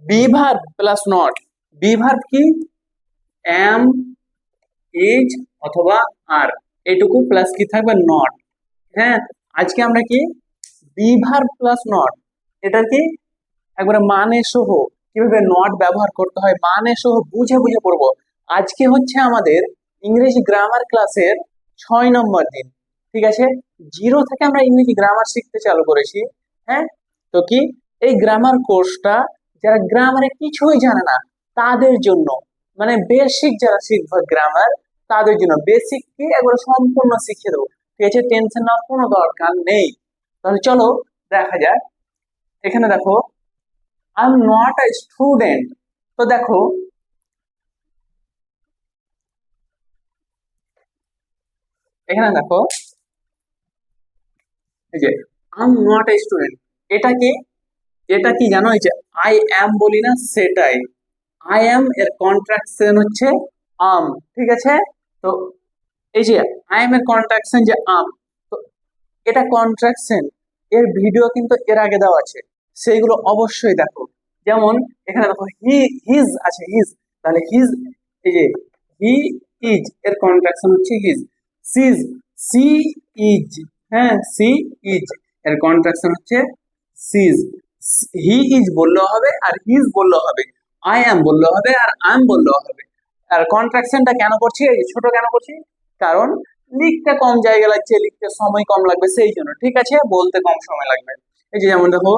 Be verb plus not. Be verb কি? M, is অথবা আর, এইটুকু প্লাস কি থাকবে? নট। হ্যাঁ, আজকে আমরা কি বি ভার্ব প্লাস নট, এটা কি একবারে মানে সহ কিভাবে নট ব্যবহার করতে হয় মানে সহ বুঝে বুঝে পড়বো। আজকে হচ্ছে আমাদের ইংরেজি গ্রামার ক্লাসের 6 নম্বর দিন। ঠিক আছে, জিরো থেকে আমরা ইংরেজি গ্রামার শিখতে চালু করেছি। হ্যাঁ, তো কি এই গ্রামার কোর্সটা যারা গ্রামারে কিছুই জানে না তাদের জন্য, মানে বেসিক যারা শিখবে গ্রামার তাদের জন্য বেসিক কি একবারে সম্পূর্ণ শিখিয়ে দেবো। ঠিক আছে, টেনশন নেওয়ার কোনো দরকার নেই। তাহলে চলো দেখা যাক। এখানে দেখো, I am not a student. তো দেখো এখানে দেখো, এই যে I am not a student, এটা কি? এটা কি জানো? এই যে আই অ্যাম বলি না, সেটাই। আই অ্যাম এর কন্ট্রাকশন হচ্ছে আম। ঠিক আছে, তো এই যে আই এম এর কন্ট্রাকশন যে আম, তো এটা কন্ট্রাকশন এর ভিডিও কিন্তু এর আগে দেওয়া আছে, সেইগুলো অবশ্যই দেখো। যেমন এখানে দেখো হিজ আছে, হিজ, তাহলে হিজ, এই যে হি ইজ এর কন্ট্রাকশন হচ্ছে হিজ। সিজ, সি ইজ, হ্যাঁ সি ইজ এর কন্ট্রাকশন হচ্ছে সিজ। হি ইজ বললেও হবে আর হিজ বললেও হবে, আই অ্যাম বললেও হবে আর আই এম বললেও হবে। আর কন্ট্রাকশনটা কেন করছি, এই যে ছোট কেন করছি? কারণ লিখতে কম জায়গা লাগছে, লিখতে সময় কম লাগবে সেই জন্য। ঠিক আছে, বলতে কম সময় লাগবে। এই যে যেমন দেখো,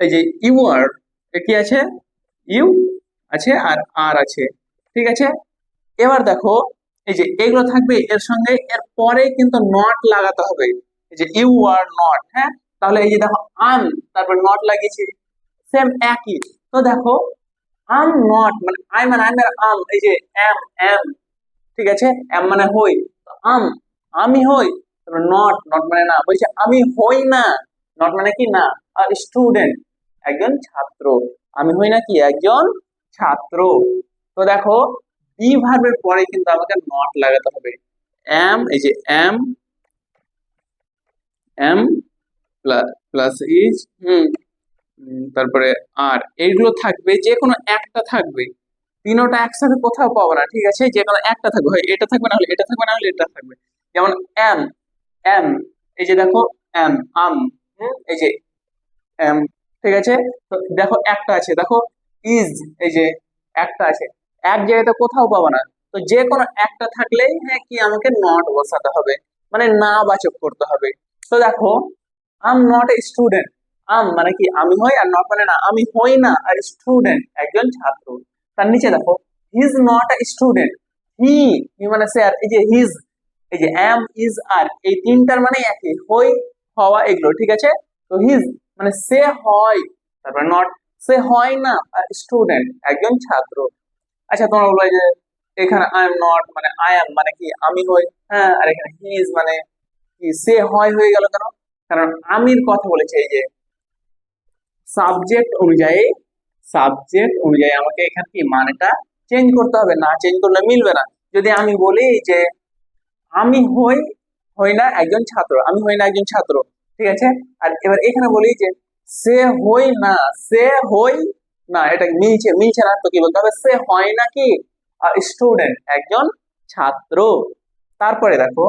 এই যে ইউ আর, কি আছে? ইউ আছে আর আছে। ঠিক আছে, এবার দেখো, এই যে এগুলো থাকবে এর সঙ্গে, এর পরে কিন্তু নট লাগাতে হবে। এই যে ইউ আর নট, হ্যাঁ, তাহলে এই যে দেখো আম, তারপর নট লাগিয়েছি, সেম একই। তো দেখো আম নট মানে আই মানে আই মানে আম, এই যে এম এম, ঠিক আছে, এম মানে হই, তো আম আমি হই, তারপর নট, নট মানে না, বলছে আমি হই না, নট মানে কি না, আর স্টুডেন্ট একজন ছাত্র, আমি হই না কি একজন ছাত্র। তো দেখো বি ভার্বের পরে কিন্তু আমাকে নট লাগাতে হবে। এম, এই যে এম, এম প্লাস ইজ, তারপরে আর, এইগুলো থাকবে, যে কোনো একটা থাকবে, তিনোটা একসাথে কোথাও পাবো না। ঠিক আছে, যে কোনো একটা থাকবে, হয় এটা থাকবে, না হলে এটা থাকবে, না হলে এটা থাকবে। যেমন এম, এম, এই যে দেখো এম, আম, এই যে এম, ঠিক আছে, তো দেখো একটা আছে, দেখো ইজ, এই যে একটা আছে, এক জায়গাতে কোথাও পাবো না। তো যে কোনো একটা থাকলেই হ্যাঁ কি আমাকে নট বসাতে হবে, মানে না বাচক করতে হবে। তো দেখো আম নট এ স্টুডেন্ট, আম মানে কি আমি হই, আর নট মানে না, আমি হই না, আর স্টুডেন্ট একজন ছাত্র। তার নিচে দেখো he is not a student, he, he মানে সে, আর এই যে হিজ, এই যে এম ইজ আর, এই তিনটার মানে একই, হই হওয়া এগুলো। ঠিক আছে, তো হিজ মানে সে হয়, তারপরে নট, সে হয় না, আর স্টুডেন্ট একজন ছাত্র। আচ্ছা তোমরা বলো যে এখানে আই এম নট মানে আই এম মানে কি আমি হই, হ্যাঁ, আর এখানে হি ইজ মানে কি সে হয় হয়ে গেল কেন? কারণ আমির কথা বলেছে, এই যে সাবজেক্ট অনুযায়ী, সাবজেক্ট অনুযায়ী আমাকে এখানে কি মানেটা চেঞ্জ করতে হবে, না চেঞ্জ করলে মিলবে না। যদি আমি বলি যে আমি হই, হই না একজন ছাত্র, আমি হই না একজন ছাত্র, ঠিক আছে, আর এবার এখানে বলি যে সে হই না, সে হই না, এটা মিলছে, মিলছে না, তো কি বলতে হবে? সে হয় না কি স্টুডেন্ট একজন ছাত্র। তারপরে দেখো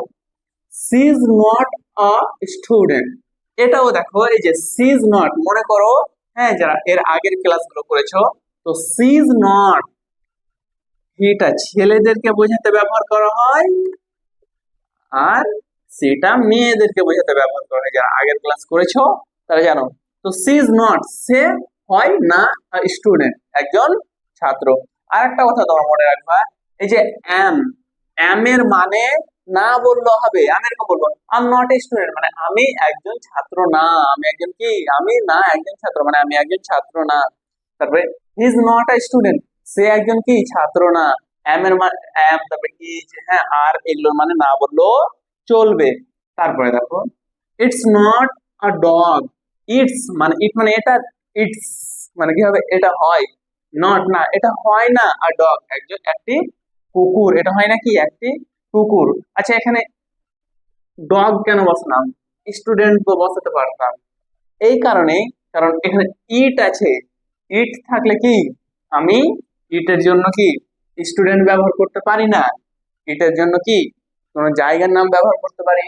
she is not a student, এটাও দেখো, এই যে সি ইজ নট, মনে করো হ্যাঁ যারা এর আগের ক্লাসগুলো করেছো, তো সি ইজ নট, এটা ছেলেদেরকে বোঝাতে ব্যবহার করা হয়, আর সেটা মেয়েদেরকে বোঝাতে ব্যবহার করা হয়। যারা আগের ক্লাস করেছো তারা জানো। তো সি ইজ নট, সে হয় না স্টুডেন্ট একজন ছাত্র। আর একটা কথা তোমার মনে রাখবা, এই যে এম, এম এর মানে না বললেও হবে, আমি এরকম বলবো I am not a student মানে আমি একজন ছাত্র না, আমি একজন কি, আমি না একজন ছাত্র মানে আমি একজন ছাত্র না। তারপরে he is not a student, সে একজন কি ছাত্র না, এম এর মানে এম, তারপরে ইজ, হ্যাঁ আর, এগুলোর মানে না বললেও চলবে। তারপরে দেখো it's not a dog, it's মানে ইট মানে এটা, ইটস মানে কি হবে, এটা হয়, নট না এটা হয় না, আর ডগ একজন একটি কুকুর, এটা হয় না কি একটি কুকুর। আচ্ছা এখানে ডগ কেন বসালাম, স্টুডেন্ট তো বসাতে পারতাম, এই কারণে, কারণ এখানে ইট আছে, ইট থাকলে কি আমি ইটের জন্য কি স্টুডেন্ট ব্যবহার করতে পারি না। এটার জন্য কি কোনো জায়গার নাম ব্যবহার করতে পারি,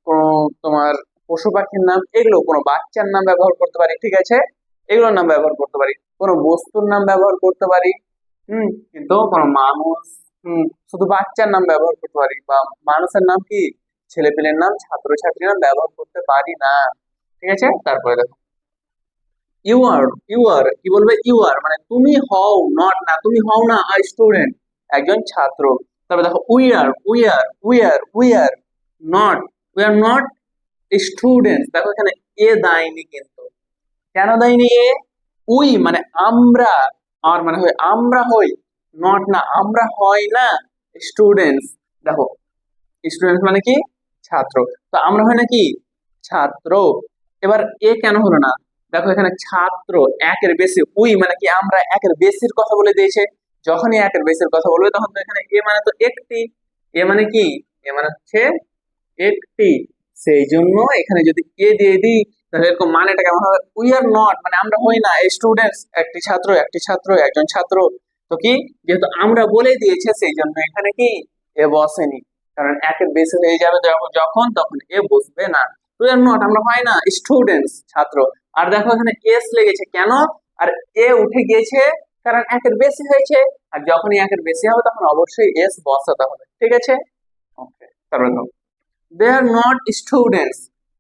কোনো তোমার পশু পাখির নাম, এগুলো কোনো বাচ্চার নাম ব্যবহার করতে পারি, ঠিক আছে, এগুলোর নাম ব্যবহার করতে পারি, কোনো বস্তুর নাম ব্যবহার করতে পারি। কিন্তু কোনো মানুষ, শুধু বাচ্চার নাম ব্যবহার করতে পারি, বা মানুষের নাম কি ছেলেপেলের নাম ছাত্রছাত্রীর নাম ব্যবহার করতে পারি না, ঠিক আছে। তারপরে দেখো ইউ আর কি বলবে, ইউ আর মানে তুমি হও, নট না, তুমি হও না স্টুডেন্ট, একজন ছাত্র। তারপরে দেখো উই আর নট স্টুডেন্ট। দেখো এখানে এ দেয়নি, কিন্তু কেন দেয়নি এ? উই মানে আমরা, আর মানে হয় আমরা হই, নট না, আমরা হয় না স্টুডেন্টস। দেখো স্টুডেন্টস মানে কি ছাত্র, তো আমরা হয় না কি ছাত্র। এবার এ কেন হলো না? দেখো এখানে ছাত্র একের বেশি, উই মানে কি আমরা একের বেশির কথা বলে দিয়েছে, যখনই একের বেশির কথা বলবে তখন তো এখানে এ মানে তো একটি, এ মানে কি, এ মানে হচ্ছে একটি, সেই জন্য এখানে যদি এ দিয়ে দিই তাহলে এরকম মানেটা কেমন হবে? উই আর নট মানে আমরা হই না স্টুডেন্টস, একটি ছাত্র একজন ছাত্র। তো কি যেহেতু আমরা বলে দিয়েছে সেই জন্য এখানে কি এ বসেনি, কারণ একের বেশি হয়ে যাবে যখন তখন এ বসবে না। উই আর নট আমরা হয় না স্টুডেন্টস ছাত্র। আর দেখো এখানে এস লেগেছে কেন? আর এ উঠে গিয়েছে কারণ একের বেশি হয়েছে, আর যখনই একের বেশি হবে তখন অবশ্যই এস বসাতে হবে, ঠিক আছে। ওকে, তারপরে দেখো দে আর নট স্টুডেন্টস।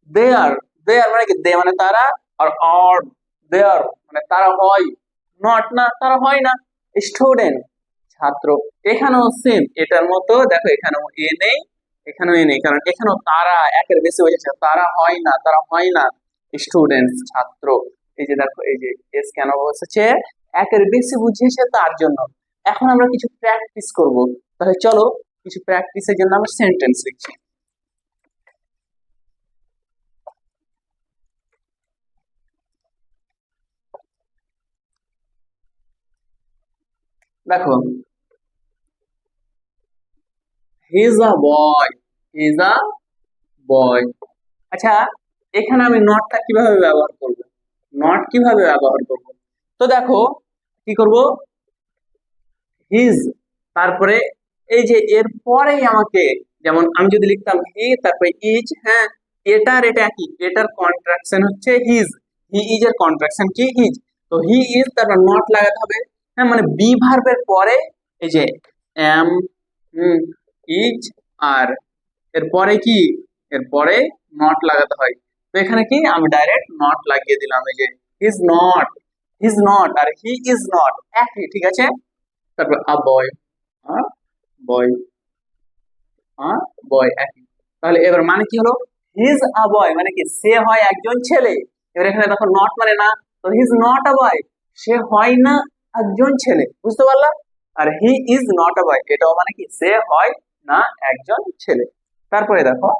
দে আর, দে আর মানে কি দে মানে তারা, আর দে আর মানে তারা হয়, নট না তারা হয় না স্টুডেন্ট ছাত্র। এখানেও সেম এটার মতো, দেখো এখানেও এ নেই, এখানেও এ নেই, কারণ এখানেও তারা একের বেশি হয়ে যাচ্ছে, তারা হয় না স্টুডেন্টস ছাত্র। এই যে দেখো এই যে এস কেন বসেছে, একের বেশি বুঝিয়েছে তার জন্য। এখন আমরা কিছু প্র্যাকটিস করব, তাহলে চলো কিছু প্র্যাকটিসের জন্য আমরা সেন্টেন্স লিখছি। দেখো he is a boy, he is a বয়। আচ্ছা এখানে আমি নটটা কিভাবে ব্যবহার করব, নট কিভাবে ব্যবহার করব? তো দেখো কি করব, হিজ, তারপরে এই যে এর পরেই আমাকে, যেমন আমি যদি লিখতাম হি তারপরে ইজ, হ্যাঁ এটার এটা কি, এটার কন্ট্রাকশন হচ্ছে হিজ, হি ইজ এর কন্ট্রাকশন কি হিজ, তো হি ইজ তারপর নট লাগাতে হবে। হ্যাঁ মানে বি ভার্বের পরে এই যে এম, ইজ, আর এরপরে কি, এরপরে নট লাগাতে হয়। তো এখানে কি আমি ডাইরেক্ট নট লাগিয়ে দিলাম, এই যে হিজ নট, হিজ নট আর হি ইজ নট একই, ঠিক আছে। তারপর আ বয়, আ বয়, আ বয় একই। তাহলে এবার মানে কি হলো, হিজ আ বয় মানে কি সে হয় একজন ছেলে। এবার এখানে দেখো নট মানে না, তো হিজ নট আ বয় সে হয় না একজন ছেলে, বুঝতে পারলা? আর হি ইজ নট আ বয় এটাও মানে কি সে হয় না একজন ছেলে। তারপরে দেখো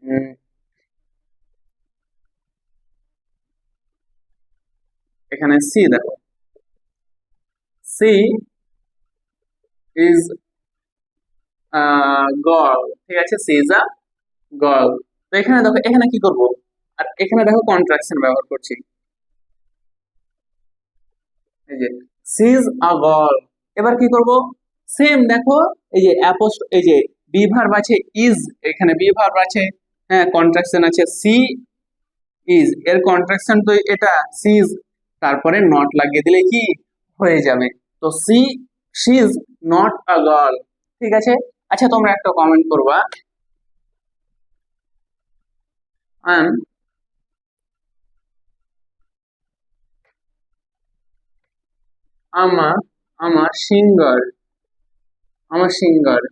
উম, এখানে সি দেখো, সি ইজ গার্ল, ঠিক আছে, সি ইজ আ গার্ল। তো এখানে দেখো এখানে কি করব, আর এখানে দেখো কন্ট্রাকশন ব্যবহার করছি, এই যে সি ইজ আ গার্ল। এবার কি করব, সেম দেখো এই যে এই যে বি ভার্ব আছে ইজ, এখানে বি ভার্ব আছে, হ্যাঁ কন্ট্রাকশন আছে সি ইজ, এর কন্ট্রাকশন তো এটা সি ইজ, তারপরে নট লাগিয়ে দিলে কি হয়ে যাবে। তো she is not a girl, ঠিক আছে। আচ্ছা তোমরা একটা কমেন্ট করবা, আই এম, আমার আমার সিঙ্গার, আমার সিঙ্গার।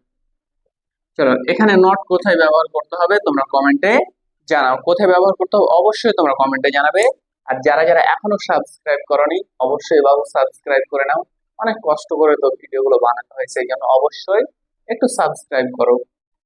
চলো এখানে নট কোথায় ব্যবহার করতে হবে তোমরা কমেন্টে জানাও, কোথায় ব্যবহার করতে হবে অবশ্যই তোমরা কমেন্টে জানাবে। আর যারা যারা এখনো সাবস্ক্রাইব করনি অবশ্যই বাবু সাবস্ক্রাইব করে নাও, অনেক কষ্ট করে তো ভিডিওগুলো বানাতে হয়, সেই জন্য অবশ্যই একটু সাবস্ক্রাইব করো।